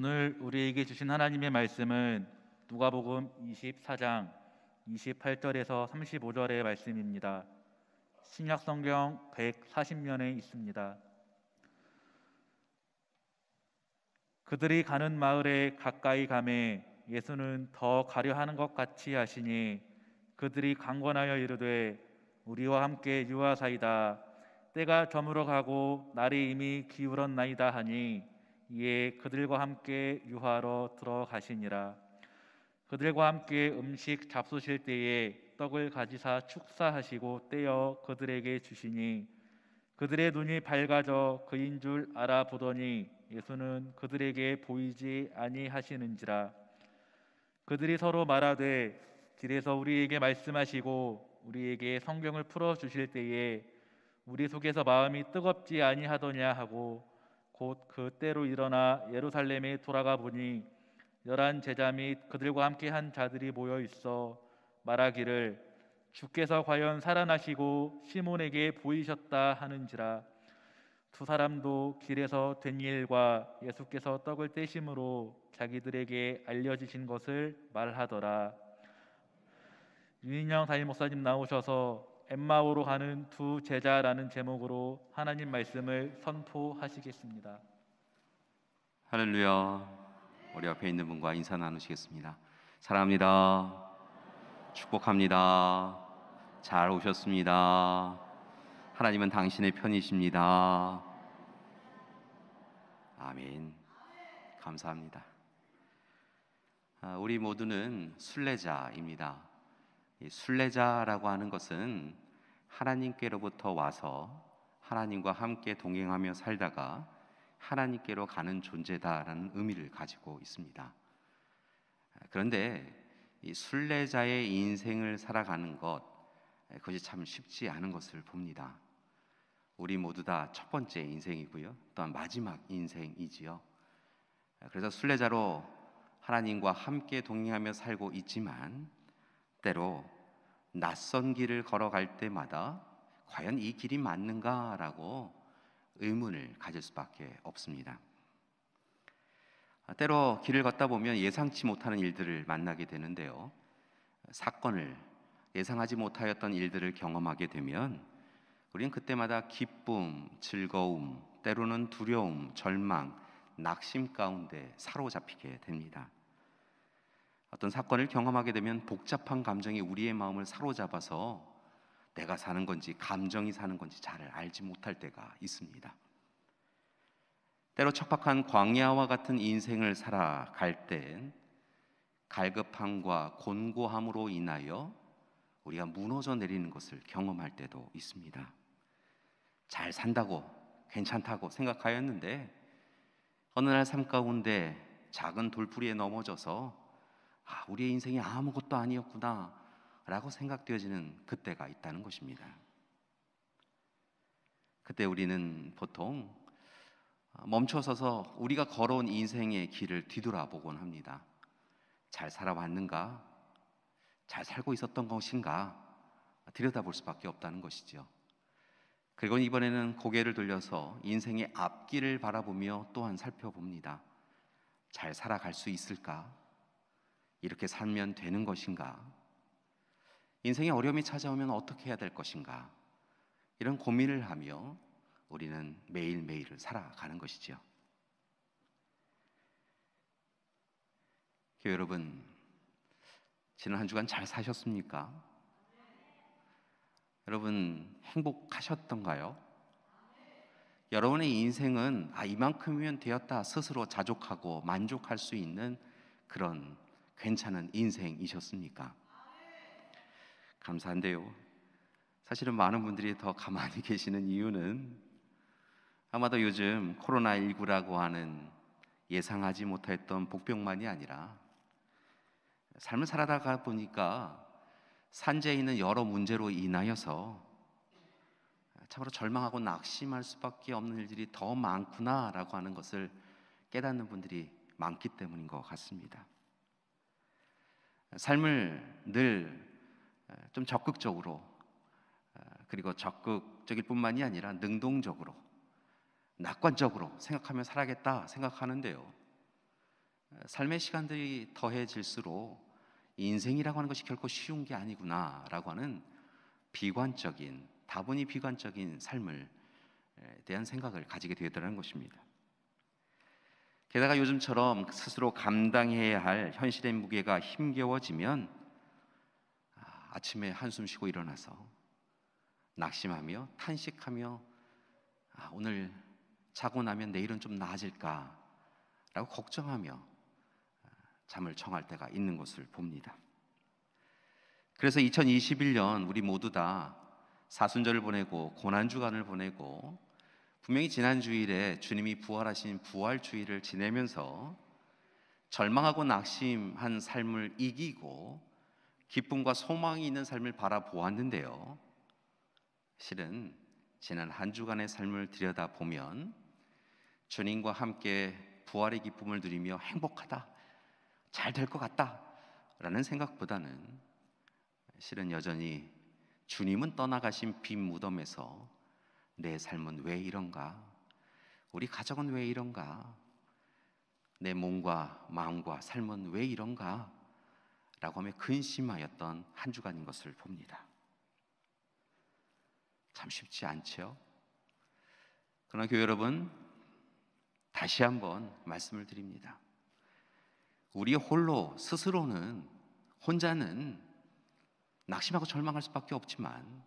오늘 우리에게 주신 하나님의 말씀은 누가복음 24장 28절에서 35절의 말씀입니다. 신약 성경 140면에 있습니다. 그들이 가는 마을에 가까이 가매 예수는 더 가려 하는 것 같이 하시니 그들이 강권하여 이르되 우리와 함께 유하사이다. 때가 저물어 가고 날이 이미 기울었나이다 하니 이에 그들과 함께 유하로 들어가시니라. 그들과 함께 음식 잡수실 때에 떡을 가지사 축사하시고 떼어 그들에게 주시니 그들의 눈이 밝아져 그인 줄 알아보더니 예수는 그들에게 보이지 아니하시는지라. 그들이 서로 말하되 길에서 우리에게 말씀하시고 우리에게 성경을 풀어 주실 때에 우리 속에서 마음이 뜨겁지 아니하더냐 하고 곧 그때로 일어나 예루살렘에 돌아가 보니 11 제자 및 그들과 함께 한 자들이 모여 있어 말하기를 주께서 과연 살아나시고 시몬에게 보이셨다 하는지라. 두 사람도 길에서 된 일과 예수께서 떡을 떼심으로 자기들에게 알려지신 것을 말하더라. 유인영 담임 목사님 나오셔서 엠마오로 가는 두 제자라는 제목으로 하나님 말씀을 선포하시겠습니다. 할렐루야. 우리 앞에 있는 분과 인사 나누시겠습니다. 사랑합니다. 축복합니다. 잘 오셨습니다. 하나님은 당신의 편이십니다. 아멘. 감사합니다. 우리 모두는 순례자입니다. 이 순례자라고 하는 것은 하나님께로부터 와서 하나님과 함께 동행하며 살다가 하나님께로 가는 존재다라는 의미를 가지고 있습니다. 그런데 이 순례자의 인생을 살아가는 것, 그것이 참 쉽지 않은 것을 봅니다. 우리 모두 다 첫 번째 인생이고요, 또한 마지막 인생이지요. 그래서 순례자로 하나님과 함께 동행하며 살고 있지만 때로 낯선 길을 걸어갈 때마다 과연 이 길이 맞는가라고 의문을 가질 수밖에 없습니다. 때로 길을 걷다 보면 예상치 못하는 일들을 만나게 되는데요, 사건을 예상하지 못하였던 일들을 경험하게 되면 우리는 그때마다 기쁨, 즐거움, 때로는 두려움, 절망, 낙심 가운데 사로잡히게 됩니다. 어떤 사건을 경험하게 되면 복잡한 감정이 우리의 마음을 사로잡아서 내가 사는 건지 감정이 사는 건지 잘 알지 못할 때가 있습니다. 때로 척박한 광야와 같은 인생을 살아갈 땐 갈급함과 곤고함으로 인하여 우리가 무너져 내리는 것을 경험할 때도 있습니다. 잘 산다고, 괜찮다고 생각하였는데 어느 날 삶 가운데 작은 돌풀이에 넘어져서 우리의 인생이 아무것도 아니었구나 라고 생각되어지는 그때가 있다는 것입니다. 그때 우리는 보통 멈춰서서 우리가 걸어온 인생의 길을 뒤돌아보곤 합니다. 잘 살아왔는가? 잘 살고 있었던 것인가? 들여다볼 수밖에 없다는 것이죠. 그리고 이번에는 고개를 돌려서 인생의 앞길을 바라보며 또한 살펴봅니다. 잘 살아갈 수 있을까? 이렇게 살면 되는 것인가? 인생에 어려움이 찾아오면 어떻게 해야 될 것인가? 이런 고민을 하며 우리는 매일매일을 살아가는 것이죠. 교회 여러분, 지난 한 주간 잘 사셨습니까? 여러분 행복하셨던가요? 여러분의 인생은 이만큼이면 되었다 스스로 자족하고 만족할 수 있는 그런 괜찮은 인생이셨습니까? 감사한데요, 사실은 많은 분들이 더 가만히 계시는 이유는 아마도 요즘 코로나19라고 하는 예상하지 못했던 복병만이 아니라 삶을 살아가다 보니까 산재에 있는 여러 문제로 인하여서 참으로 절망하고 낙심할 수밖에 없는 일들이 더 많구나라고 하는 것을 깨닫는 분들이 많기 때문인 것 같습니다. 삶을 늘 좀 적극적으로, 그리고 적극적일 뿐만이 아니라 능동적으로, 낙관적으로 생각하며 살아야겠다 생각하는데요, 삶의 시간들이 더해질수록 인생이라고 하는 것이 결코 쉬운 게 아니구나라고 하는 비관적인, 다분히 비관적인 삶을 대한 생각을 가지게 되더라는 것입니다. 게다가 요즘처럼 스스로 감당해야 할 현실의 무게가 힘겨워지면 아침에 한숨 쉬고 일어나서 낙심하며 탄식하며 오늘 자고 나면 내일은 좀 나아질까 라고 걱정하며 잠을 청할 때가 있는 것을 봅니다. 그래서 2021년 우리 모두 다 사순절을 보내고 고난주간을 보내고 분명히 지난 주일에 주님이 부활하신 부활주일을 지내면서 절망하고 낙심한 삶을 이기고 기쁨과 소망이 있는 삶을 바라보았는데요, 실은 지난 한 주간의 삶을 들여다보면 주님과 함께 부활의 기쁨을 누리며 행복하다, 잘 될 것 같다 라는 생각보다는 실은 여전히 주님은 떠나가신 빈 무덤에서 내 삶은 왜 이런가, 우리 가정은 왜 이런가, 내 몸과 마음과 삶은 왜 이런가 라고 하며 근심하였던 한 주간인 것을 봅니다. 참 쉽지 않죠? 그러나 교회 여러분, 다시 한번 말씀을 드립니다. 우리 홀로 스스로는, 혼자는 낙심하고 절망할 수밖에 없지만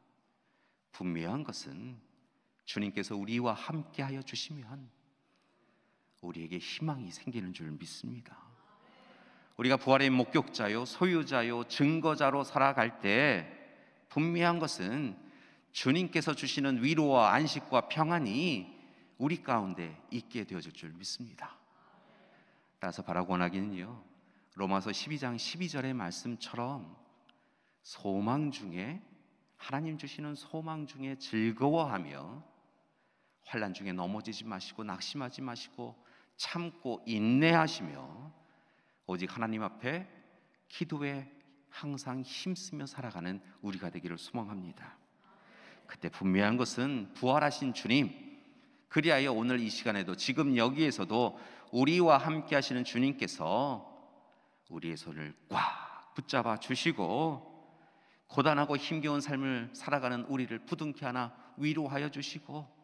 분명한 것은 주님께서 우리와 함께하여 주시면 우리에게 희망이 생기는 줄 믿습니다. 우리가 부활의 목격자요, 소유자요, 증거자로 살아갈 때 분명한 것은 주님께서 주시는 위로와 안식과 평안이 우리 가운데 있게 되어질 줄 믿습니다. 따라서 바라고 원하기는요, 로마서 12장 12절의 말씀처럼 소망 중에, 하나님 주시는 소망 중에 즐거워하며 환난 중에 넘어지지 마시고 낙심하지 마시고 참고 인내하시며 오직 하나님 앞에 기도에 항상 힘쓰며 살아가는 우리가 되기를 소망합니다. 그때 분명한 것은 부활하신 주님, 그리하여 오늘 이 시간에도 지금 여기에서도 우리와 함께 하시는 주님께서 우리의 손을 꽉 붙잡아 주시고 고단하고 힘겨운 삶을 살아가는 우리를 부둥켜 안아 위로하여 주시고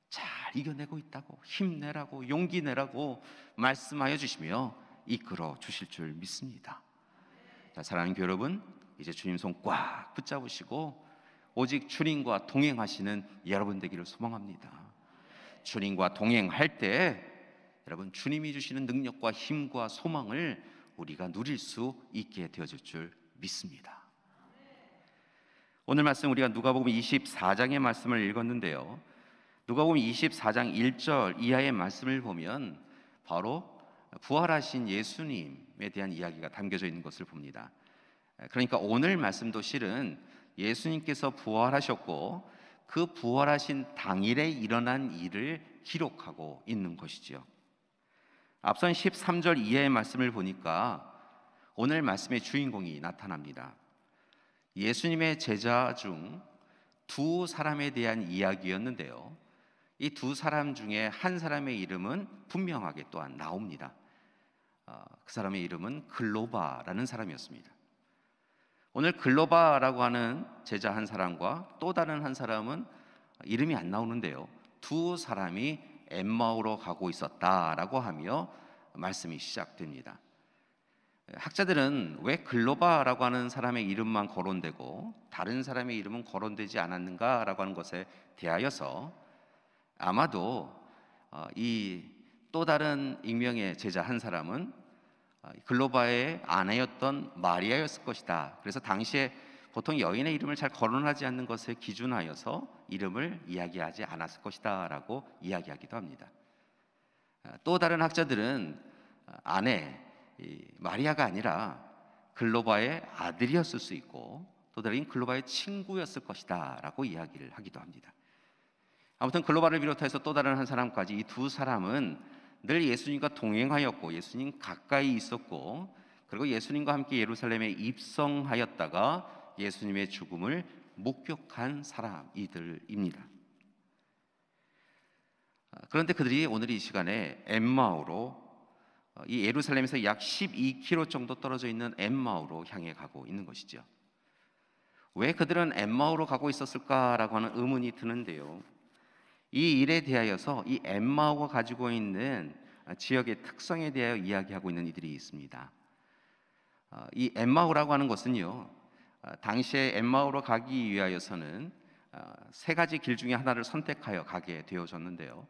잘 이겨내고 있다고, 힘내라고, 용기 내라고 말씀하여 주시며 이끌어 주실 줄 믿습니다. 자, 사랑하는 교회 여러분, 이제 주님 손 꽉 붙잡으시고 오직 주님과 동행하시는 여러분 되기를 소망합니다. 주님과 동행할 때 여러분, 주님이 주시는 능력과 힘과 소망을 우리가 누릴 수 있게 되어질 줄 믿습니다. 오늘 말씀 우리가 누가복음 24장의 말씀을 읽었는데요, 누가복음 24장 1절 이하의 말씀을 보면 바로 부활하신 예수님에 대한 이야기가 담겨져 있는 것을 봅니다. 그러니까 오늘 말씀도 실은 예수님께서 부활하셨고 그 부활하신 당일에 일어난 일을 기록하고 있는 것이죠. 앞선 13절 이하의 말씀을 보니까 오늘 말씀의 주인공이 나타납니다. 예수님의 제자 중 두 사람에 대한 이야기였는데요, 이 두 사람 중에 한 사람의 이름은 분명하게 또한 나옵니다. 그 사람의 이름은 글로바라는 사람이었습니다. 오늘 글로바라고 하는 제자 한 사람과 또 다른 한 사람은 이름이 안 나오는데요, 두 사람이 엠마오로 가고 있었다라고 하며 말씀이 시작됩니다. 학자들은 왜 글로바라고 하는 사람의 이름만 거론되고 다른 사람의 이름은 거론되지 않았는가라고 하는 것에 대하여서 아마도 이 또 다른 익명의 제자 한 사람은 글로바의 아내였던 마리아였을 것이다. 그래서 당시에 보통 여인의 이름을 잘 거론하지 않는 것에 기준하여서 이름을 이야기하지 않았을 것이다 라고 이야기하기도 합니다. 또 다른 학자들은 아내 마리아가 아니라 글로바의 아들이었을 수 있고 또 다른 글로바의 친구였을 것이다 라고 이야기를 하기도 합니다. 아무튼 글로바를 비롯해서 또 다른 한 사람까지 이 두 사람은 늘 예수님과 동행하였고 예수님 가까이 있었고 그리고 예수님과 함께 예루살렘에 입성하였다가 예수님의 죽음을 목격한 사람이들입니다. 그런데 그들이 오늘 이 시간에 엠마오로 이 예루살렘에서 약 12km 정도 떨어져 있는 엠마오로 향해 가고 있는 것이죠. 왜 그들은 엠마오로 가고 있었을까라고 하는 의문이 드는데요. 이 일에 대하여서 이 엠마오가 가지고 있는 지역의 특성에 대하여 이야기하고 있는 이들이 있습니다. 이 엠마오라고 하는 것은요, 당시에 엠마오로 가기 위하여서는 세 가지 길 중에 하나를 선택하여 가게 되어졌는데요.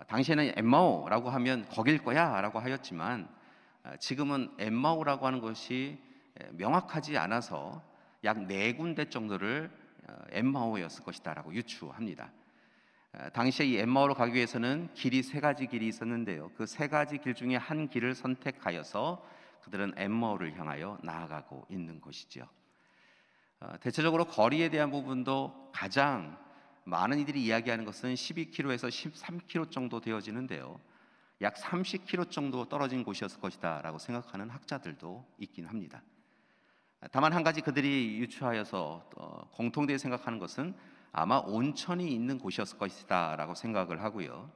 당시에는 엠마오라고 하면 거길 거야라고 하였지만 지금은 엠마오라고 하는 것이 명확하지 않아서 약 네 군데 정도를 엠마오였을 것이다라고 유추합니다. 당시에 이 엠마오로 가기 위해서는 길이 세 가지 길이 있었는데요. 그 세 가지 길 중에 한 길을 선택하여서 그들은 엠마오를 향하여 나아가고 있는 것이죠. 대체적으로 거리에 대한 부분도 가장 많은 이들이 이야기하는 것은 12km에서 13km 정도 되어지는데요. 약 30km 정도 떨어진 곳이었을 것이다라고 생각하는 학자들도 있긴 합니다. 다만 한 가지 그들이 유추하여서 공통되게 생각하는 것은 아마 온천이 있는 곳이었을 것이다라고 생각을 하고요.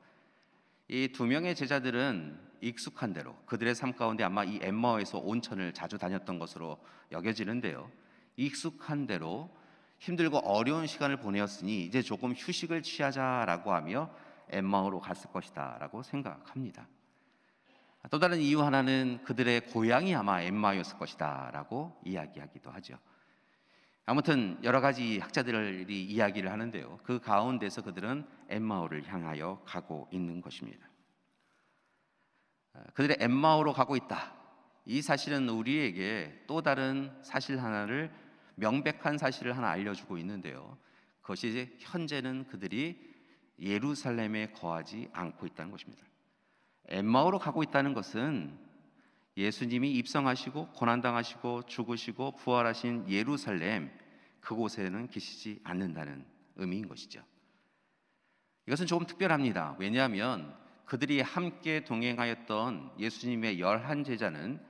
이 두 명의 제자들은 익숙한 대로 그들의 삶 가운데 아마 이 엠마오에서 온천을 자주 다녔던 것으로 여겨지는데요. 익숙한 대로 힘들고 어려운 시간을 보내었으니 이제 조금 휴식을 취하자라고 하며 엠마오로 갔을 것이다라고 생각합니다. 또 다른 이유 하나는 그들의 고향이 아마 엠마오였을 것이다라고 이야기하기도 하죠. 아무튼 여러 가지 학자들이 이야기를 하는데요. 그 가운데서 그들은 엠마오를 향하여 가고 있는 것입니다. 그들의 엠마오로 가고 있다. 이 사실은 우리에게 또 다른 사실 하나를 명백한 사실을 하나 알려주고 있는데요. 그것이 이제 현재는 그들이 예루살렘에 거하지 않고 있다는 것입니다. 엠마오로 가고 있다는 것은 예수님이 입성하시고 고난당하시고 죽으시고 부활하신 예루살렘 그곳에는 계시지 않는다는 의미인 것이죠. 이것은 조금 특별합니다. 왜냐하면 그들이 함께 동행하였던 예수님의 11제자는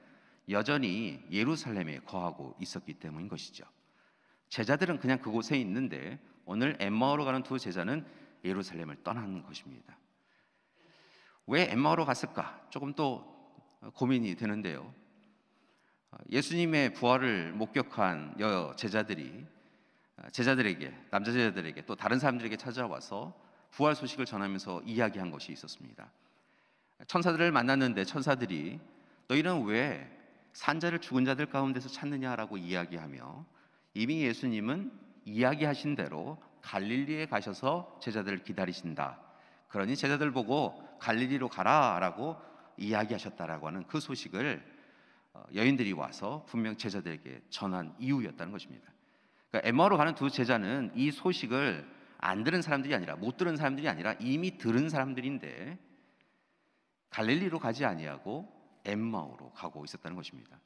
여전히 예루살렘에 거하고 있었기 때문인 것이죠. 제자들은 그냥 그곳에 있는데 오늘 엠마오로 가는 두 제자는 예루살렘을 떠나는 것입니다. 왜 엠마오로 갔을까? 조금 또 고민이 되는데요. 예수님의 부활을 목격한 제자들에게 남자 제자들에게 또 다른 사람들에게 찾아와서 부활 소식을 전하면서 이야기한 것이 있었습니다. 천사들을 만났는데 천사들이 너희는 왜 산자를 죽은 자들 가운데서 찾느냐라고 이야기하며 이미 예수님은 이야기하신 대로 갈릴리에 가셔서 제자들을 기다리신다. 그러니 제자들 보고 갈릴리로 가라라고 이야기하셨다라고 하는 그 소식을 여인들이 와서 분명 제자들에게 전한 이유였다는 것입니다. 그러니까 엠마오로 가는 두 제자는 이 소식을 안 들은 사람들이 아니라 못 들은 사람들이 아니라 이미 들은 사람들인데 갈릴리로 가지 아니하고 엠마오로 가고 있었다는 것입니다.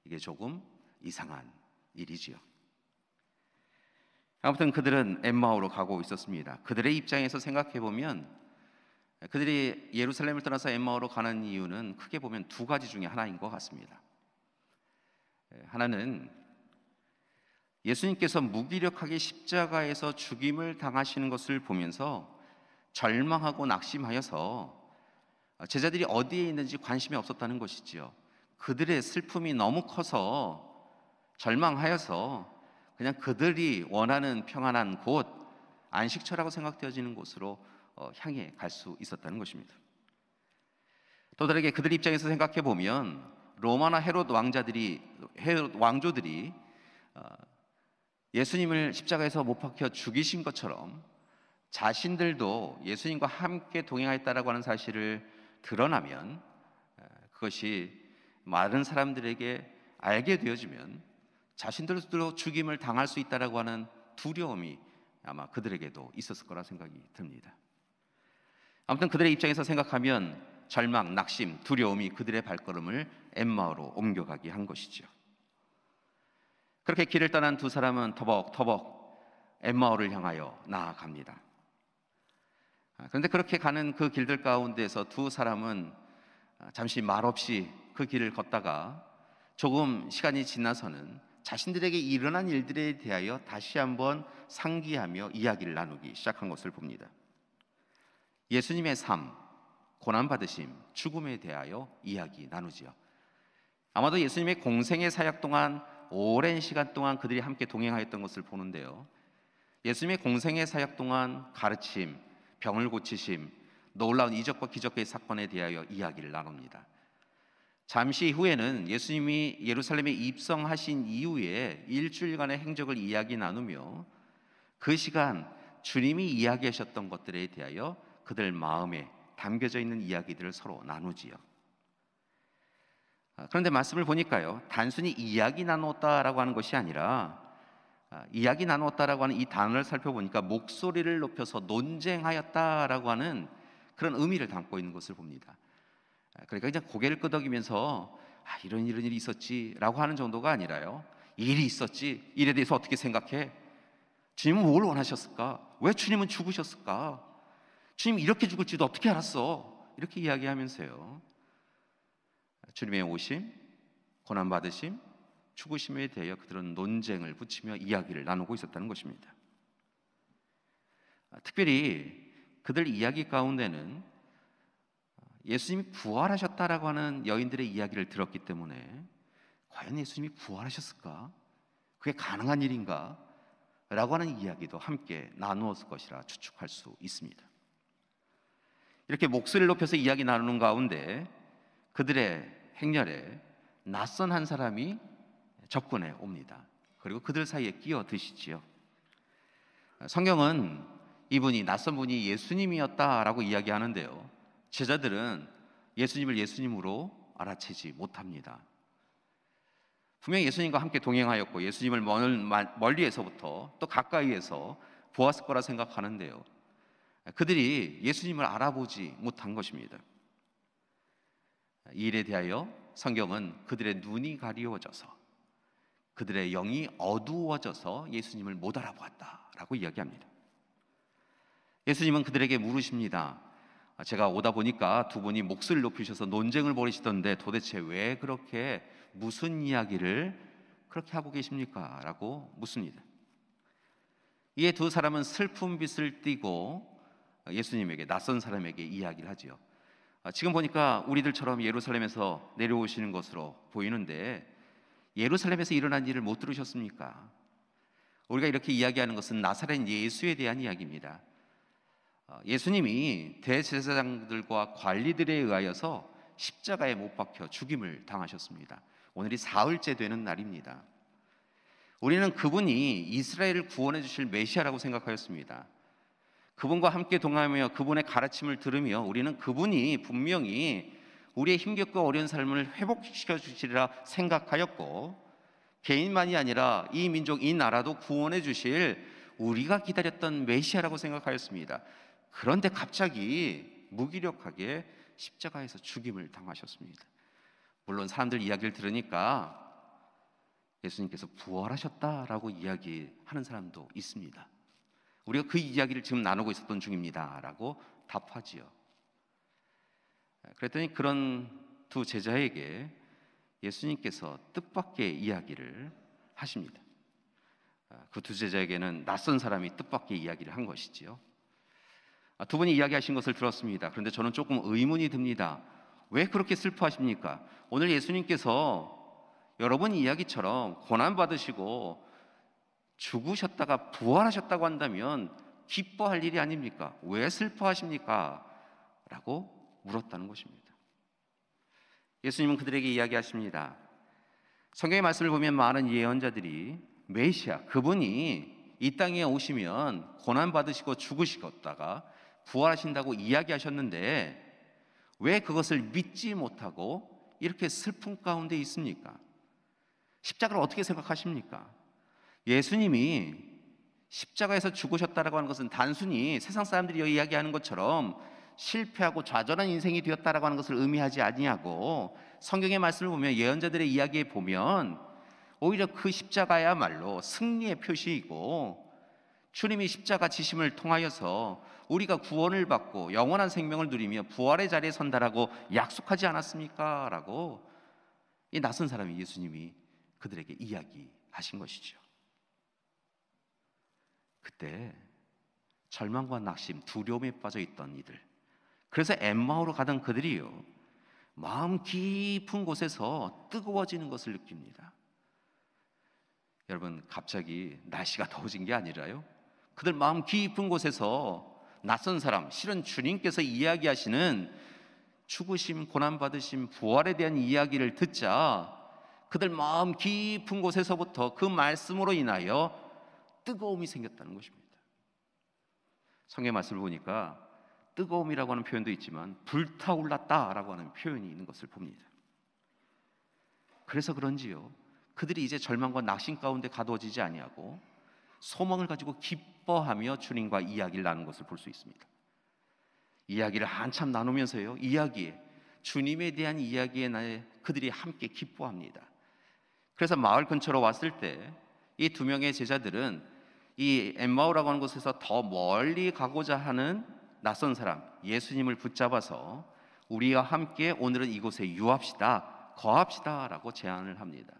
이게 조금 이상한 일이지요. 아무튼 그들은 엠마오로 가고 있었습니다. 그들의 입장에서 생각해 보면 그들이 예루살렘을 떠나서 엠마오로 가는 이유는 크게 보면 두 가지 중에 하나인 것 같습니다. 하나는 예수님께서 무기력하게 십자가에서 죽임을 당하시는 것을 보면서 절망하고 낙심하여서 제자들이 어디에 있는지 관심이 없었다는 것이지요. 그들의 슬픔이 너무 커서 절망하여서 그냥 그들이 원하는 평안한 곳, 안식처라고 생각되어지는 곳으로 향해 갈 수 있었다는 것입니다. 또 다르게 그들 입장에서 생각해 보면 로마나 헤롯 왕조들이 예수님을 십자가에서 못 박혀 죽이신 것처럼 자신들도 예수님과 함께 동행하였다라고 하는 사실을 드러나면 그것이 많은 사람들에게 알게 되어지면 자신들도 죽임을 당할 수 있다라고 하는 두려움이 아마 그들에게도 있었을 거라 생각이 듭니다. 아무튼 그들의 입장에서 생각하면 절망, 낙심, 두려움이 그들의 발걸음을 엠마오로 옮겨가게 한 것이죠. 그렇게 길을 떠난 두 사람은 터벅터벅 엠마오를 향하여 나아갑니다. 그런데 그렇게 가는 그 길들 가운데서 두 사람은 잠시 말없이 그 길을 걷다가 조금 시간이 지나서는 자신들에게 일어난 일들에 대하여 다시 한번 상기하며 이야기를 나누기 시작한 것을 봅니다. 예수님의 삶, 고난받으심, 죽음에 대하여 이야기 나누지요. 아마도 예수님의 공생의 사역 동안 오랜 시간 동안 그들이 함께 동행하였던 것을 보는데요. 예수님의 공생의 사역 동안 가르침, 병을 고치심, 놀라운 이적과 기적의 사건에 대하여 이야기를 나눕니다. 잠시 후에는 예수님이 예루살렘에 입성하신 이후에 일주일간의 행적을 이야기 나누며 그 시간 주님이 이야기하셨던 것들에 대하여 그들 마음에 담겨져 있는 이야기들을 서로 나누지요. 그런데 말씀을 보니까요, 단순히 이야기 나누었다라고 하는 것이 아니라 이야기 나누었다라고 하는 이 단어를 살펴보니까 목소리를 높여서 논쟁하였다라고 하는 그런 의미를 담고 있는 것을 봅니다. 그러니까 그냥 고개를 끄덕이면서 이런 일이 있었지라고 하는 정도가 아니라요, 일이 있었지, 일에 대해서 어떻게 생각해? 주님은 뭘 원하셨을까? 왜 주님은 죽으셨을까? 주님 이렇게 죽을지도 어떻게 알았어? 이렇게 이야기하면서요, 주님의 오심, 고난받으심, 죽으심에 대하여 그들은 논쟁을 붙이며 이야기를 나누고 있었다는 것입니다. 특별히 그들 이야기 가운데는 예수님이 부활하셨다라고 하는 여인들의 이야기를 들었기 때문에 과연 예수님이 부활하셨을까? 그게 가능한 일인가? 라고 하는 이야기도 함께 나누었을 것이라 추측할 수 있습니다. 이렇게 목소리를 높여서 이야기 나누는 가운데 그들의 행렬에 낯선 한 사람이 접근해 옵니다. 그리고 그들 사이에 끼어드시지요. 성경은 이분이, 낯선 분이 예수님이었다라고 이야기하는데요, 제자들은 예수님을 예수님으로 알아채지 못합니다. 분명히 예수님과 함께 동행하였고 예수님을 멀리에서부터 또 가까이에서 보았을 거라 생각하는데요, 그들이 예수님을 알아보지 못한 것입니다. 이 일에 대하여 성경은 그들의 눈이 가리워져서, 그들의 영이 어두워져서 예수님을 못 알아보았다라고 이야기합니다. 예수님은 그들에게 물으십니다. 제가 오다 보니까 두 분이 목소리를 높이셔서 논쟁을 벌이시던데 도대체 왜 그렇게, 무슨 이야기를 그렇게 하고 계십니까? 라고 묻습니다. 이에 두 사람은 슬픈 빛을 띠고 예수님에게, 낯선 사람에게 이야기를 하지요. 지금 보니까 우리들처럼 예루살렘에서 내려오시는 것으로 보이는데 예루살렘에서 일어난 일을 못 들으셨습니까? 우리가 이렇게 이야기하는 것은 나사렛 예수에 대한 이야기입니다. 예수님이 대제사장들과 관리들에 의하여서 십자가에 못 박혀 죽임을 당하셨습니다. 오늘이 사흘째 되는 날입니다. 우리는 그분이 이스라엘을 구원해 주실 메시아라고 생각하였습니다. 그분과 함께 동행하며 그분의 가르침을 들으며 우리는 그분이 분명히 우리의 힘겹고 어려운 삶을 회복시켜 주시리라 생각하였고, 개인만이 아니라 이 민족, 이 나라도 구원해 주실 우리가 기다렸던 메시아라고 생각하였습니다. 그런데 갑자기 무기력하게 십자가에서 죽임을 당하셨습니다. 물론 사람들 이야기를 들으니까 예수님께서 부활하셨다라고 이야기하는 사람도 있습니다. 우리가 그 이야기를 지금 나누고 있었던 중입니다 라고 답하지요. 그랬더니 그런 두 제자에게 예수님께서 뜻밖의 이야기를 하십니다. 그 두 제자에게는 낯선 사람이 뜻밖의 이야기를 한 것이지요. 두 분이 이야기하신 것을 들었습니다. 그런데 저는 조금 의문이 듭니다. 왜 그렇게 슬퍼하십니까? 오늘 예수님께서 여러분 이야기처럼 고난받으시고 죽으셨다가 부활하셨다고 한다면 기뻐할 일이 아닙니까? 왜 슬퍼하십니까? 라고 물었다는 것입니다. 예수님은 그들에게 이야기하십니다. 성경의 말씀을 보면 많은 예언자들이 메시아, 그분이 이 땅에 오시면 고난받으시고 죽으시겠다가 부활하신다고 이야기하셨는데 왜 그것을 믿지 못하고 이렇게 슬픔 가운데 있습니까? 십자가를 어떻게 생각하십니까? 예수님이 십자가에서 죽으셨다라고 하는 것은 단순히 세상 사람들이 이야기하는 것처럼 실패하고 좌절한 인생이 되었다라고 하는 것을 의미하지 아니하고, 성경의 말씀을 보면, 예언자들의 이야기에 보면 오히려 그 십자가야말로 승리의 표시이고, 주님이 십자가 지심을 통하여서 우리가 구원을 받고 영원한 생명을 누리며 부활의 자리에 선다라고 약속하지 않았습니까? 라고 이 낯선 사람이 예수님이 그들에게 이야기하신 것이죠. 그때 절망과 낙심, 두려움에 빠져 있던 이들, 그래서 엠마오로 가던 그들이요, 마음 깊은 곳에서 뜨거워지는 것을 느낍니다. 여러분, 갑자기 날씨가 더워진 게 아니라요, 그들 마음 깊은 곳에서 낯선 사람, 실은 주님께서 이야기하시는 죽으심, 고난받으심, 부활에 대한 이야기를 듣자 그들 마음 깊은 곳에서부터 그 말씀으로 인하여 뜨거움이 생겼다는 것입니다. 성경 말씀을 보니까 뜨거움이라고 하는 표현도 있지만 불타올랐다라고 하는 표현이 있는 것을 봅니다. 그래서 그런지요, 그들이 이제 절망과 낙심 가운데 가두어지지 아니하고 소망을 가지고 기뻐하며 주님과 이야기를 나누는 것을 볼 수 있습니다. 이야기를 한참 나누면서요, 주님에 대한 이야기에 그들이 함께 기뻐합니다. 그래서 마을 근처로 왔을 때 이 두 명의 제자들은 이 엠마오라고 하는 곳에서 더 멀리 가고자 하는 낯선 사람 예수님을 붙잡아서 우리와 함께 오늘은 이곳에 유합시다, 거합시다 라고 제안을 합니다.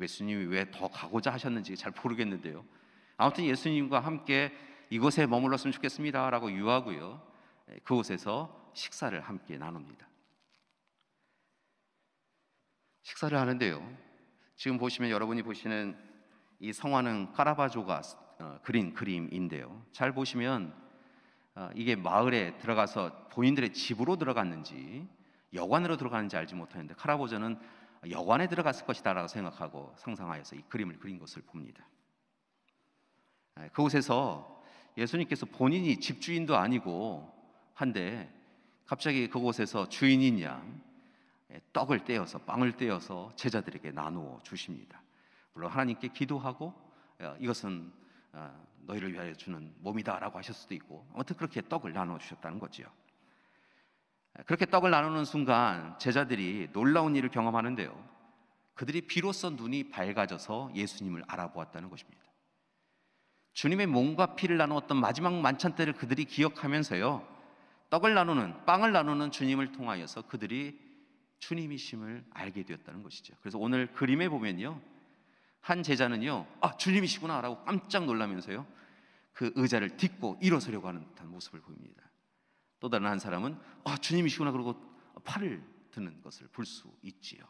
예수님이 왜 더 가고자 하셨는지 잘 모르겠는데요, 아무튼 예수님과 함께 이곳에 머물렀으면 좋겠습니다 라고 유하고요, 그곳에서 식사를 함께 나눕니다. 식사를 하는데요, 지금 보시면 여러분이 보시는 이 성화는 카라바조가 그린 그림인데요, 잘 보시면 이게 마을에 들어가서 본인들의 집으로 들어갔는지 여관으로 들어가는지 알지 못하는데 카라바조는 여관에 들어갔을 것이다 라고 생각하고 상상하여서 이 그림을 그린 것을 봅니다. 그곳에서 예수님께서 본인이 집주인도 아니고 한데 갑자기 그곳에서 주인인 양 떡을 떼어서, 빵을 떼어서 제자들에게 나누어 주십니다. 물론 하나님께 기도하고 이것은 너희를 위하여 주는 몸이다 라고 하실 수도 있고, 아무튼 그렇게 떡을 나누어 주셨다는 거죠. 그렇게 떡을 나누는 순간 제자들이 놀라운 일을 경험하는데요, 그들이 비로소 눈이 밝아져서 예수님을 알아보았다는 것입니다. 주님의 몸과 피를 나누었던 마지막 만찬 때를 그들이 기억하면서요, 빵을 나누는 주님을 통하여서 그들이 주님이심을 알게 되었다는 것이죠. 그래서 오늘 그림에 보면요, 한 제자는요, 주님이시구나 라고 깜짝 놀라면서요, 그 의자를 딛고 일어서려고 하는 듯한 모습을 보입니다. 또 다른 한 사람은 주님이시구나 그러고 팔을 드는 것을 볼 수 있지요.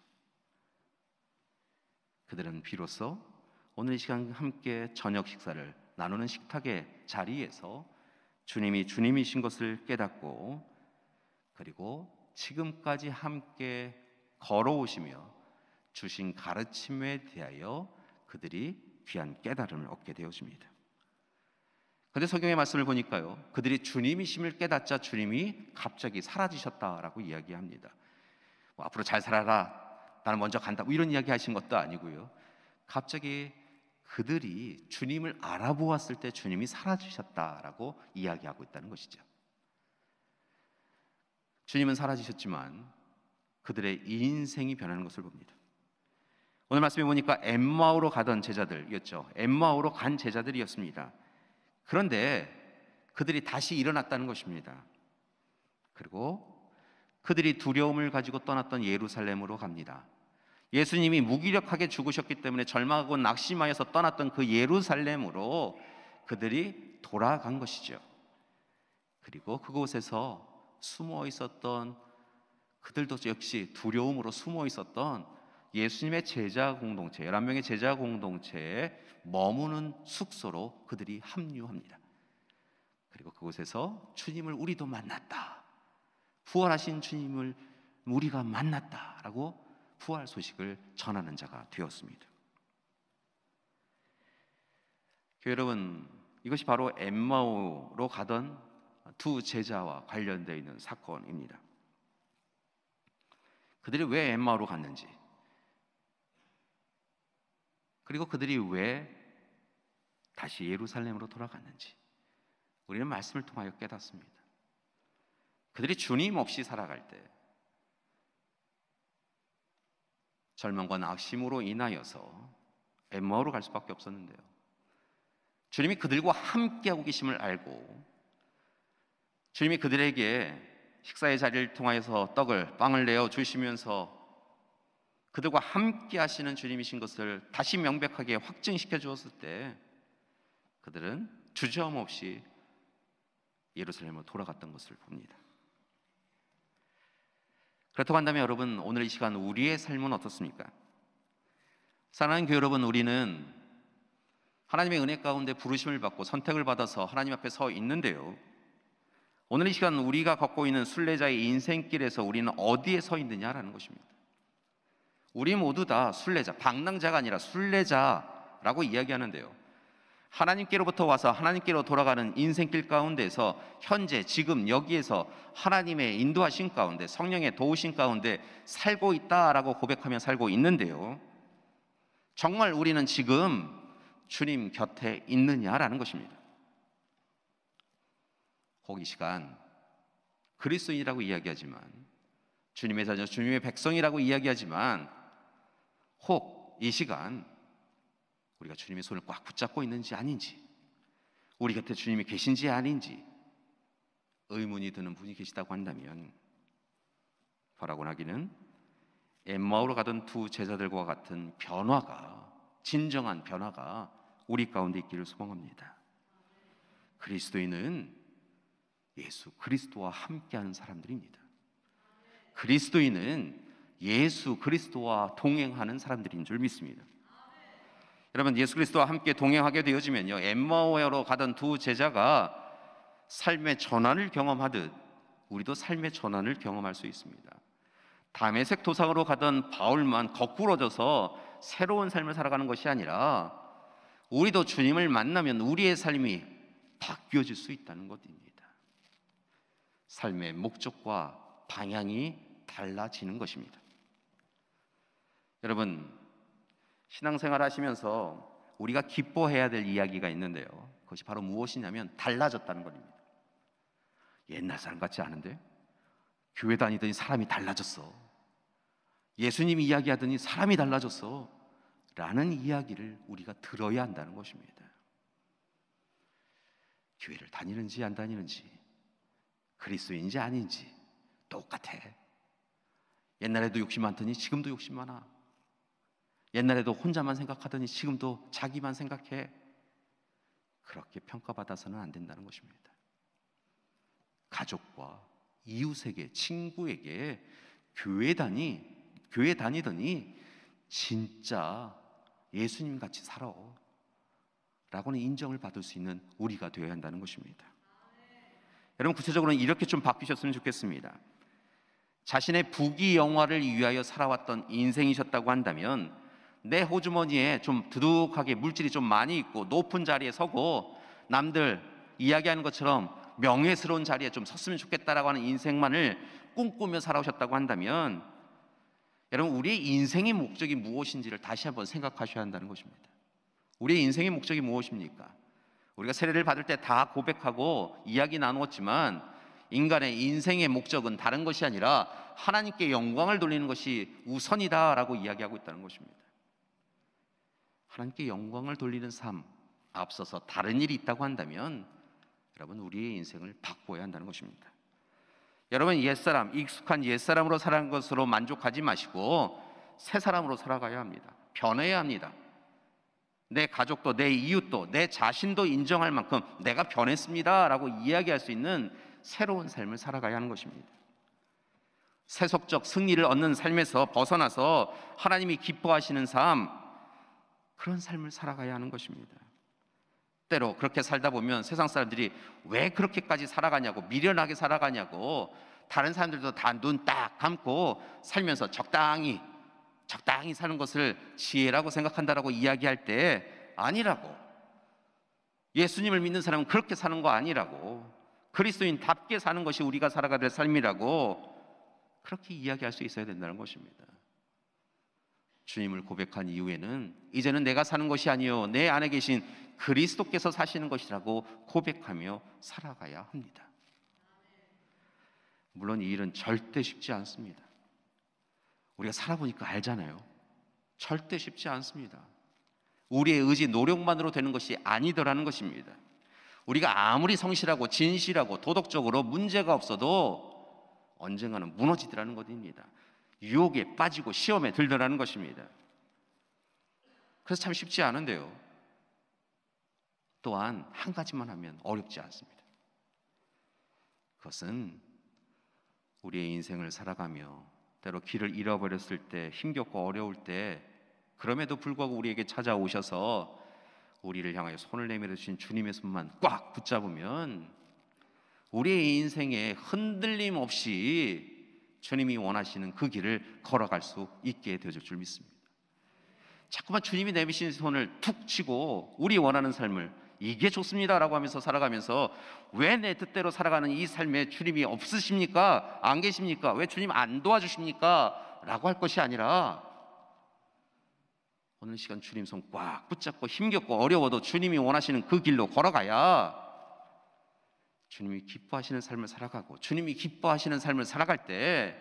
그들은 비로소 오늘 이 시간 함께 저녁 식사를 나누는 식탁의 자리에서 주님이 주님이신 것을 깨닫고, 그리고 지금까지 함께 걸어오시며 주신 가르침에 대하여 그들이 귀한 깨달음을 얻게 되어집니다. 그런데 성경의 말씀을 보니까요, 그들이 주님이심을 깨닫자 주님이 갑자기 사라지셨다라고 이야기합니다. 앞으로 잘 살아라, 나는 먼저 간다, 이런 이야기 하신 것도 아니고요, 갑자기 그들이 주님을 알아보았을 때 주님이 사라지셨다라고 이야기하고 있다는 것이죠. 주님은 사라지셨지만 그들의 인생이 변하는 것을 봅니다. 오늘 말씀에 보니까 엠마오로 가던 제자들이었죠. 엠마오로 간 제자들이었습니다. 그런데 그들이 다시 일어났다는 것입니다. 그리고 그들이 두려움을 가지고 떠났던 예루살렘으로 갑니다. 예수님이 무기력하게 죽으셨기 때문에 절망하고 낙심하여서 떠났던 그 예루살렘으로 그들이 돌아간 것이죠. 그리고 그곳에서 숨어 있었던, 그들도 역시 두려움으로 숨어 있었던 예수님의 제자 공동체, 11명의 제자 공동체에 머무는 숙소로 그들이 합류합니다. 그리고 그곳에서 주님을 우리도 만났다, 부활하신 주님을 우리가 만났다라고 부활 소식을 전하는 자가 되었습니다. 교회 여러분, 이것이 바로 엠마오로 가던 두 제자와 관련되어 있는 사건입니다. 그들이 왜 엠마오로 갔는지, 그리고 그들이 왜 다시 예루살렘으로 돌아갔는지 우리는 말씀을 통하여 깨닫습니다. 그들이 주님 없이 살아갈 때 절망과 낙심으로 인하여서 엠마오로 갈 수밖에 없었는데요, 주님이 그들과 함께하고 계심을 알고 주님이 그들에게 식사의 자리를 통하여서 빵을 내어 주시면서 그들과 함께 하시는 주님이신 것을 다시 명백하게 확증시켜 주었을 때 그들은 주저함 없이 예루살렘으로 돌아갔던 것을 봅니다. 그렇다고 한다면 여러분, 오늘 이 시간 우리의 삶은 어떻습니까? 사랑하는 교회 여러분, 우리는 하나님의 은혜 가운데 부르심을 받고 선택을 받아서 하나님 앞에 서 있는데요, 오늘 이 시간 우리가 걷고 있는 순례자의 인생길에서 우리는 어디에 서 있느냐라는 것입니다. 우리 모두 다 순례자, 방랑자가 아니라 순례자라고 이야기하는데요, 하나님께로부터 와서 하나님께로 돌아가는 인생길 가운데서 현재 지금 여기에서 하나님의 인도하신 가운데, 성령의 도우신 가운데 살고 있다라고 고백하며 살고 있는데요, 정말 우리는 지금 주님 곁에 있느냐라는 것입니다. 혹 이 시간 그리스도인이라고 이야기하지만, 주님의 자녀, 주님의 백성이라고 이야기하지만, 혹 이 시간 우리가 주님의 손을 꽉 붙잡고 있는지 아닌지, 우리 곁에 주님이 계신지 아닌지 의문이 드는 분이 계시다고 한다면, 바라고 하기는 엠마오로 가던 두 제자들과 같은 변화가, 진정한 변화가 우리 가운데 있기를 소망합니다. 그리스도인은 예수 그리스도와 함께하는 사람들입니다. 그리스도인은 예수 그리스도와 동행하는 사람들인 줄 믿습니다. 여러분, 예수 그리스도와 함께 동행하게 되어지면요, 엠마오로 가던 두 제자가 삶의 전환을 경험하듯 우리도 삶의 전환을 경험할 수 있습니다. 다메섹 도상으로 가던 바울만 거꾸러져서 새로운 삶을 살아가는 것이 아니라, 우리도 주님을 만나면 우리의 삶이 바뀌어질 수 있다는 것입니다. 삶의 목적과 방향이 달라지는 것입니다. 여러분, 신앙생활 하시면서 우리가 기뻐해야 될 이야기가 있는데요, 그것이 바로 무엇이냐면 달라졌다는 것입니다. 옛날 사람 같지 않은데? 교회 다니더니 사람이 달라졌어. 예수님이 이야기하더니 사람이 달라졌어. 라는 이야기를 우리가 들어야 한다는 것입니다. 교회를 다니는지 안 다니는지, 그리스도인지 아닌지 똑같아. 옛날에도 욕심 많더니 지금도 욕심 많아. 옛날에도 혼자만 생각하더니 지금도 자기만 생각해. 그렇게 평가받아서는 안 된다는 것입니다. 가족과 이웃에게, 친구에게 교회 다니더니 진짜 예수님 같이 살아 라고는 인정을 받을 수 있는 우리가 되어야 한다는 것입니다. 여러분, 구체적으로는 이렇게 좀 바뀌셨으면 좋겠습니다. 자신의 부귀영화를 위하여 살아왔던 인생이셨다고 한다면, 내 호주머니에 좀 두둑하게 물질이 좀 많이 있고 높은 자리에 서고 남들 이야기하는 것처럼 명예스러운 자리에 좀 섰으면 좋겠다라고 하는 인생만을 꿈꾸며 살아오셨다고 한다면, 여러분, 우리의 인생의 목적이 무엇인지를 다시 한번 생각하셔야 한다는 것입니다. 우리의 인생의 목적이 무엇입니까? 우리가 세례를 받을 때 다 고백하고 이야기 나누었지만, 인간의 인생의 목적은 다른 것이 아니라 하나님께 영광을 돌리는 것이 우선이다라고 이야기하고 있다는 것입니다. 하나님께 영광을 돌리는 삶 앞서서 다른 일이 있다고 한다면, 여러분, 우리의 인생을 바꿔야 한다는 것입니다. 여러분, 옛사람, 익숙한 옛사람으로 살아간 것으로 만족하지 마시고 새 사람으로 살아가야 합니다. 변해야 합니다. 내 가족도, 내 이웃도, 내 자신도 인정할 만큼 내가 변했습니다 라고 이야기할 수 있는 새로운 삶을 살아가야 하는 것입니다. 세속적 승리를 얻는 삶에서 벗어나서 하나님이 기뻐하시는 삶, 그런 삶을 살아가야 하는 것입니다. 때로 그렇게 살다 보면 세상 사람들이 왜 그렇게까지 살아가냐고, 미련하게 살아가냐고, 다른 사람들도 다 눈 딱 감고 살면서 적당히 사는 것을 지혜라고 생각한다라고 이야기할 때, 아니라고, 예수님을 믿는 사람은 그렇게 사는 거 아니라고, 그리스도인답게 사는 것이 우리가 살아가야 될 삶이라고, 그렇게 이야기할 수 있어야 된다는 것입니다. 주님을 고백한 이후에는 이제는 내가 사는 것이 아니요 내 안에 계신 그리스도께서 사시는 것이라고 고백하며 살아가야 합니다. 물론 이 일은 절대 쉽지 않습니다. 우리가 살아보니까 알잖아요. 절대 쉽지 않습니다. 우리의 의지, 노력만으로 되는 것이 아니더라는 것입니다. 우리가 아무리 성실하고 진실하고 도덕적으로 문제가 없어도 언젠가는 무너지더라는 것입니다. 유혹에 빠지고 시험에 들더라는 것입니다. 그래서 참 쉽지 않은데요, 또한 한 가지만 하면 어렵지 않습니다. 그것은 우리의 인생을 살아가며 때로 길을 잃어버렸을 때, 힘겹고 어려울 때, 그럼에도 불구하고 우리에게 찾아오셔서 우리를 향하여 손을 내밀어 주신 주님의 손만 꽉 붙잡으면 우리의 인생에 흔들림 없이 주님이 원하시는 그 길을 걸어갈 수 있게 되어줄 줄 믿습니다. 자꾸만 주님이 내미신 손을 툭 치고 우리 원하는 삶을 이게 좋습니다라고 하면서 살아가면서 왜 내 뜻대로 살아가는 이 삶에 주님이 없으십니까? 안 계십니까? 왜 주님 안 도와주십니까? 라고 할 것이 아니라 오늘 시간 주님 손 꽉 붙잡고 힘겹고 어려워도 주님이 원하시는 그 길로 걸어가야 주님이 기뻐하시는 삶을 살아가고, 주님이 기뻐하시는 삶을 살아갈 때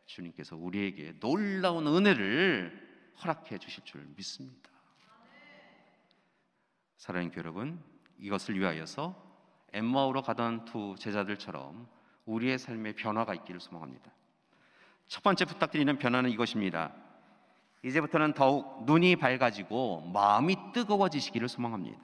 주님께서 우리에게 놀라운 은혜를 허락해 주실 줄 믿습니다. 사랑하는 교회 여러분, 이것을 위하여서 엠마오로 가던 두 제자들처럼 우리의 삶에 변화가 있기를 소망합니다. 첫 번째 부탁드리는 변화는 이것입니다. 이제부터는 더욱 눈이 밝아지고 마음이 뜨거워지시기를 소망합니다.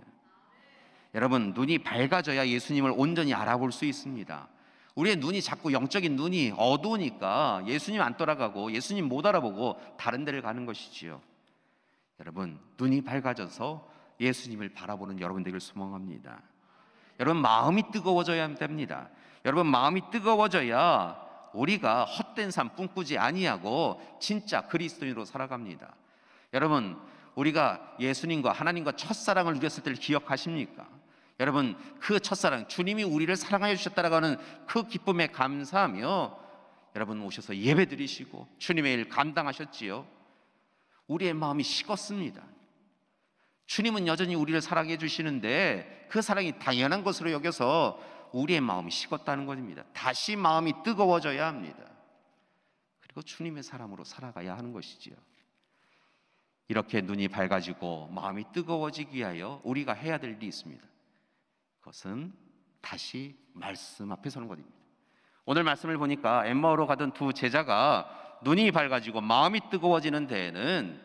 여러분, 눈이 밝아져야 예수님을 온전히 알아볼 수 있습니다. 우리의 눈이 자꾸 영적인 눈이 어두우니까 예수님 안 따라가고 예수님 못 알아보고 다른 데를 가는 것이지요. 여러분, 눈이 밝아져서 예수님을 바라보는 여러분 되기를 소망합니다. 여러분, 마음이 뜨거워져야 됩니다. 여러분, 마음이 뜨거워져야 우리가 헛된 삶 꿈꾸지 아니하고 진짜 그리스도인으로 살아갑니다. 여러분, 우리가 예수님과 하나님과 첫사랑을 누렸을 때를 기억하십니까? 여러분, 그 첫사랑, 주님이 우리를 사랑하여 주셨다라고 하는 그 기쁨에 감사하며 여러분 오셔서 예배 드리시고 주님의 일 감당하셨지요. 우리의 마음이 식었습니다. 주님은 여전히 우리를 사랑해 주시는데 그 사랑이 당연한 것으로 여겨서 우리의 마음이 식었다는 것입니다. 다시 마음이 뜨거워져야 합니다. 그리고 주님의 사람으로 살아가야 하는 것이지요. 이렇게 눈이 밝아지고 마음이 뜨거워지기 위하여 우리가 해야 될 일이 있습니다. 그것은 다시 말씀 앞에 서는 것입니다. 오늘 말씀을 보니까 엠마오로 가던 두 제자가 눈이 밝아지고 마음이 뜨거워지는 데에는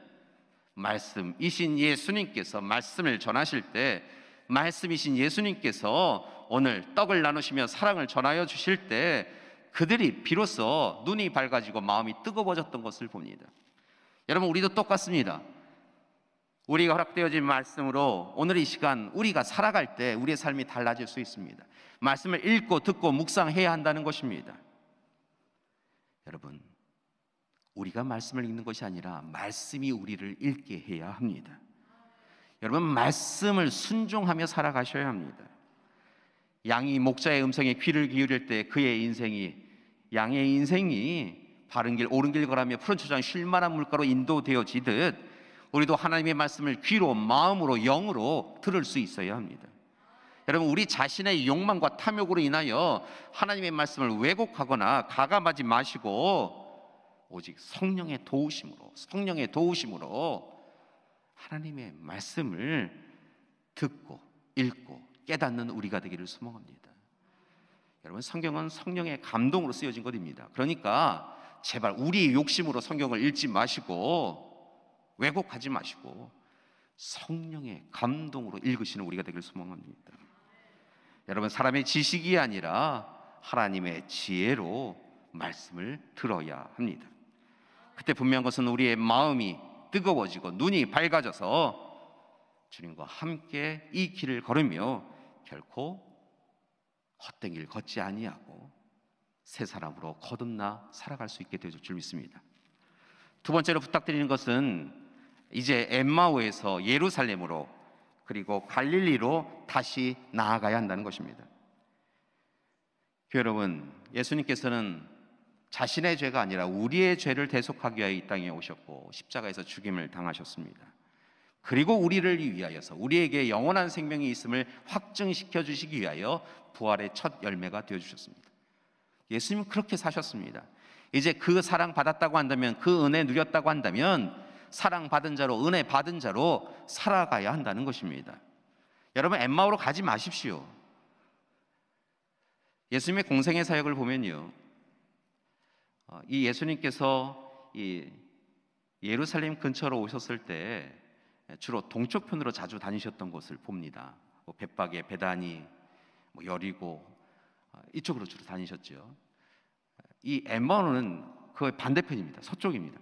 말씀이신 예수님께서 말씀을 전하실 때, 말씀이신 예수님께서 오늘 떡을 나누시며 사랑을 전하여 주실 때 그들이 비로소 눈이 밝아지고 마음이 뜨거워졌던 것을 봅니다. 여러분, 우리도 똑같습니다. 우리가 허락되어진 말씀으로 오늘 이 시간 우리가 살아갈 때 우리의 삶이 달라질 수 있습니다. 말씀을 읽고 듣고 묵상해야 한다는 것입니다. 여러분, 우리가 말씀을 읽는 것이 아니라 말씀이 우리를 읽게 해야 합니다. 여러분, 말씀을 순종하며 살아가셔야 합니다. 양이 목자의 음성에 귀를 기울일 때 양의 인생이 바른 길 옳은 길 걸으며 푸른 초장 쉴 만한 물가로 인도되어지듯 우리도 하나님의 말씀을 귀로 마음으로 영으로 들을 수 있어야 합니다. 여러분, 우리 자신의 욕망과 탐욕으로 인하여 하나님의 말씀을 왜곡하거나 가감하지 마시고 오직 성령의 도우심으로 하나님의 말씀을 듣고 읽고 깨닫는 우리가 되기를 소망합니다. 여러분, 성경은 성령의 감동으로 쓰여진 것입니다. 그러니까 제발 우리의 욕심으로 성경을 읽지 마시고 왜곡하지 마시고 성령의 감동으로 읽으시는 우리가 되기를 소망합니다. 여러분, 사람의 지식이 아니라 하나님의 지혜로 말씀을 들어야 합니다. 그때 분명한 것은 우리의 마음이 뜨거워지고 눈이 밝아져서 주님과 함께 이 길을 걸으며 결코 헛된 길 걷지 아니하고 새 사람으로 거듭나 살아갈 수 있게 되어줄 줄 믿습니다. 두 번째로 부탁드리는 것은 이제 엠마오에서 예루살렘으로 그리고 갈릴리로 다시 나아가야 한다는 것입니다. 여러분, 예수님께서는 자신의 죄가 아니라 우리의 죄를 대속하기 위하여 이 땅에 오셨고 십자가에서 죽임을 당하셨습니다. 그리고 우리를 위하여서 우리에게 영원한 생명이 있음을 확증시켜 주시기 위하여 부활의 첫 열매가 되어주셨습니다. 예수님은 그렇게 사셨습니다. 이제 그 사랑 받았다고 한다면, 그 은혜 누렸다고 한다면 사랑받은 자로, 은혜 받은 자로 살아가야 한다는 것입니다. 여러분, 엠마오로 가지 마십시오. 예수님의 공생의 사역을 보면요, 이 예수님께서 이 예루살렘 근처로 오셨을 때 주로 동쪽편으로 자주 다니셨던 것을 봅니다. 벳박에 베다니, 여리고, 이쪽으로 주로 다니셨죠. 이 엠마오는 그 반대편입니다. 서쪽입니다.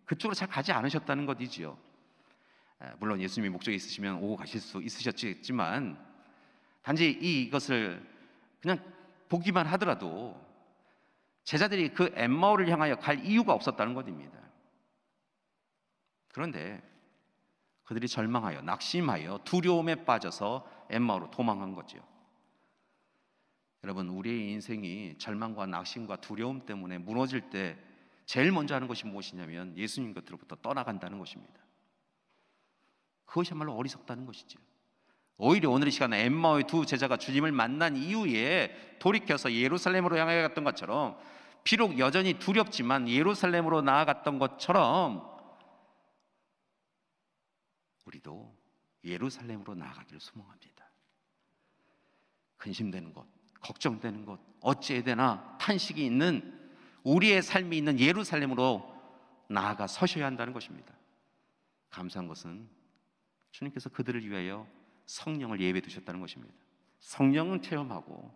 그쪽으로 잘 가지 않으셨다는 것이지요. 물론 예수님이 목적이 있으시면 오고 가실 수 있으셨겠지만 단지 이것을 그냥 보기만 하더라도 제자들이 그 엠마오를 향하여 갈 이유가 없었다는 것입니다. 그런데 그들이 절망하여 낙심하여 두려움에 빠져서 엠마오로 도망한 거죠. 여러분, 우리의 인생이 절망과 낙심과 두려움 때문에 무너질 때 제일 먼저 하는 것이 무엇이냐면 예수님 곁으로부터 떠나간다는 것입니다. 그것이야말로 어리석다는 것이죠. 오히려 오늘 이 시간에 엠마오의 두 제자가 주님을 만난 이후에 돌이켜서 예루살렘으로 향해 갔던 것처럼, 비록 여전히 두렵지만 예루살렘으로 나아갔던 것처럼 우리도 예루살렘으로 나아가기를 소망합니다. 근심되는 것, 걱정되는 것, 어찌해야 되나 탄식이 있는 우리의 삶이 있는 예루살렘으로 나아가 서셔야 한다는 것입니다. 감사한 것은 주님께서 그들을 위하여 성령을 예배해 두셨다는 것입니다. 성령은 체험하고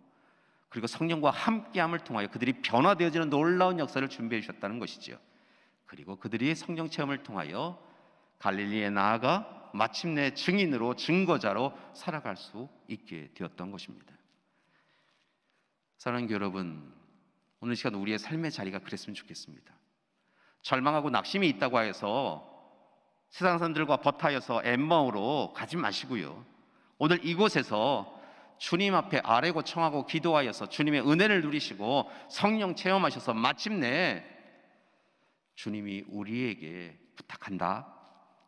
그리고 성령과 함께함을 통하여 그들이 변화되어지는 놀라운 역사를 준비해 주셨다는 것이지요. 그리고 그들이 성령 체험을 통하여 갈릴리에 나아가 마침내 증인으로 증거자로 살아갈 수 있게 되었던 것입니다. 사랑하는 여러분, 오늘 시간 우리의 삶의 자리가 그랬으면 좋겠습니다. 절망하고 낙심이 있다고 해서 세상 사람들과 버타여서 엠마오로 가지 마시고요, 오늘 이곳에서 주님 앞에 아뢰고 청하고 기도하여서 주님의 은혜를 누리시고 성령 체험하셔서 마침내 주님이 우리에게 부탁한다,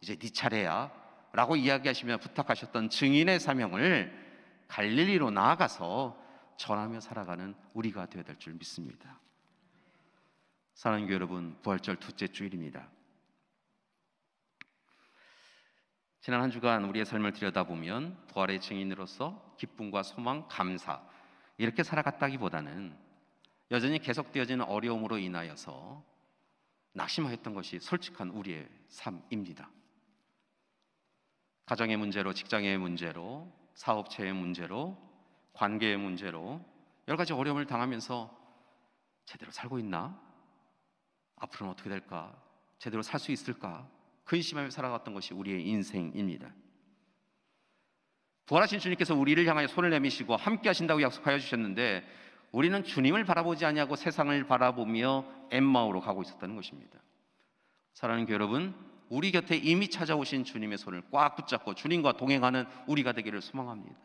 이제 네 차례야 라고 이야기하시며 부탁하셨던 증인의 사명을 갈릴리로 나아가서 전하며 살아가는 우리가 되어야 될 줄 믿습니다. 사랑하는 교회 여러분, 부활절 둘째 주일입니다. 지난 한 주간 우리의 삶을 들여다보면 부활의 증인으로서 기쁨과 소망, 감사 이렇게 살아갔다기보다는 여전히 계속되어지는 어려움으로 인하여서 낙심하였던 것이 솔직한 우리의 삶입니다. 가정의 문제로, 직장의 문제로, 사업체의 문제로, 관계의 문제로 여러 가지 어려움을 당하면서 제대로 살고 있나? 앞으로는 어떻게 될까? 제대로 살 수 있을까? 근심하며 살아갔던 것이 우리의 인생입니다. 부활하신 주님께서 우리를 향하여 손을 내미시고 함께 하신다고 약속하여 주셨는데 우리는 주님을 바라보지 아니하고 세상을 바라보며 엠마오로 가고 있었다는 것입니다. 사랑하는 교회 여러분, 우리 곁에 이미 찾아오신 주님의 손을 꽉 붙잡고 주님과 동행하는 우리가 되기를 소망합니다.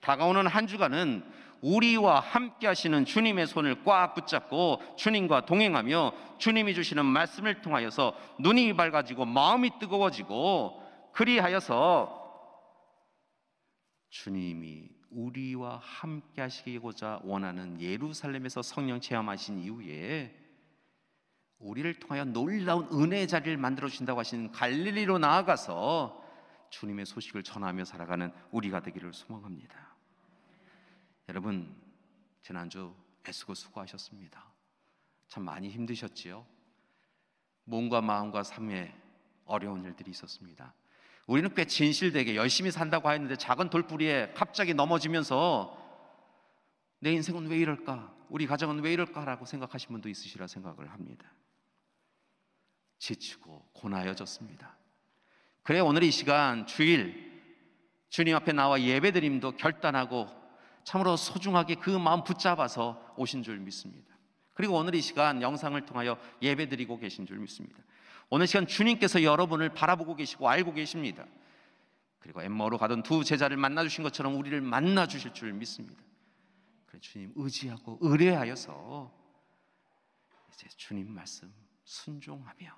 다가오는 한 주간은 우리와 함께 하시는 주님의 손을 꽉 붙잡고 주님과 동행하며 주님이 주시는 말씀을 통하여서 눈이 밝아지고 마음이 뜨거워지고, 그리하여서 주님이 우리와 함께 하시고자 원하는 예루살렘에서 성령 체험하신 이후에 우리를 통하여 놀라운 은혜의 자리를 만들어 주신다고 하신 갈릴리로 나아가서 주님의 소식을 전하며 살아가는 우리가 되기를 소망합니다. 여러분, 지난주 애쓰고 수고하셨습니다. 참 많이 힘드셨지요? 몸과 마음과 삶에 어려운 일들이 있었습니다. 우리는 꽤 진실되게 열심히 산다고 했는데 작은 돌부리에 갑자기 넘어지면서 내 인생은 왜 이럴까? 우리 가정은 왜 이럴까라고 생각하신 분도 있으시라 생각을 합니다. 지치고 고나여졌습니다. 그래 오늘 이 시간 주일 주님 앞에 나와 예배드림도 결단하고 참으로 소중하게 그 마음 붙잡아서 오신 줄 믿습니다. 그리고 오늘 이 시간 영상을 통하여 예배드리고 계신 줄 믿습니다. 오늘 시간 주님께서 여러분을 바라보고 계시고 알고 계십니다. 그리고 엠마오로 가던 두 제자를 만나주신 것처럼 우리를 만나주실 줄 믿습니다. 그래 주님 의지하고 의뢰하여서 이제 주님 말씀 순종하며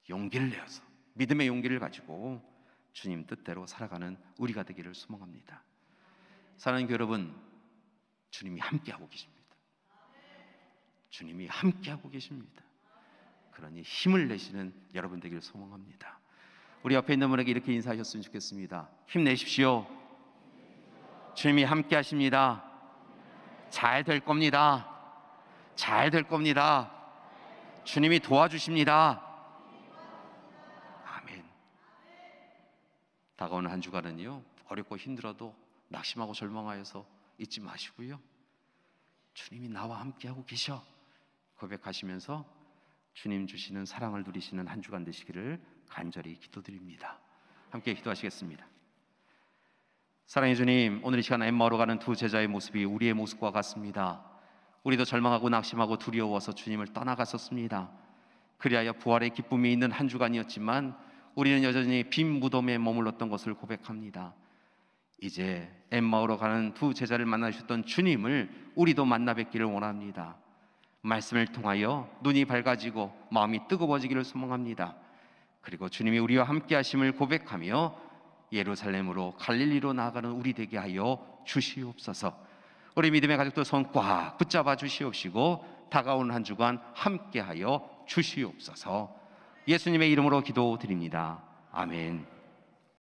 용기를 내어서 믿음의 용기를 가지고 주님 뜻대로 살아가는 우리가 되기를 소망합니다. 사랑하는 교회 여러분, 주님이 함께하고 계십니다. 주님이 함께하고 계십니다. 그러니 힘을 내시는 여러분 되기를 소망합니다. 우리 옆에 있는 분에게 이렇게 인사하셨으면 좋겠습니다. 힘내십시오. 주님이 함께하십니다. 잘 될 겁니다. 잘 될 겁니다. 주님이 도와주십니다. 아멘. 다가오는 한 주간은요, 어렵고 힘들어도 낙심하고 절망하여서 잊지 마시고요, 주님이 나와 함께하고 계셔 고백하시면서 주님 주시는 사랑을 누리시는 한 주간 되시기를 간절히 기도드립니다. 함께 기도하시겠습니다. 사랑의 주님, 오늘 이 시간 엠마오로 가는 두 제자의 모습이 우리의 모습과 같습니다. 우리도 절망하고 낙심하고 두려워서 주님을 떠나갔었습니다. 그리하여 부활의 기쁨이 있는 한 주간이었지만 우리는 여전히 빈 무덤에 머물렀던 것을 고백합니다. 이제 엠마오로 가는 두 제자를 만나주셨던 주님을 우리도 만나 뵙기를 원합니다. 말씀을 통하여 눈이 밝아지고 마음이 뜨거워지기를 소망합니다. 그리고 주님이 우리와 함께 하심을 고백하며 예루살렘으로 갈릴리로 나아가는 우리 되게 하여 주시옵소서. 우리 믿음의 가족들 손 꽉 붙잡아 주시옵시고 다가오는 한 주간 함께 하여 주시옵소서. 예수님의 이름으로 기도드립니다. 아멘.